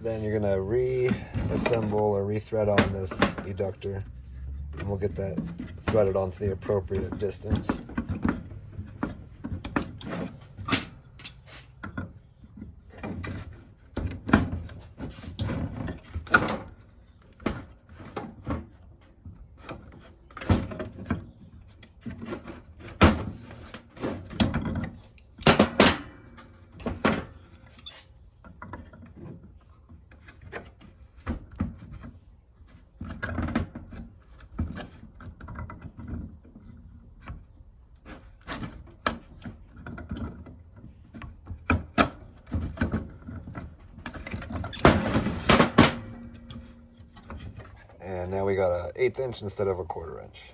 then you're gonna reassemble or rethread on this eductor, and we'll get that threaded onto the appropriate distance. And now we got an 1/8 inch instead of a 1/4 inch.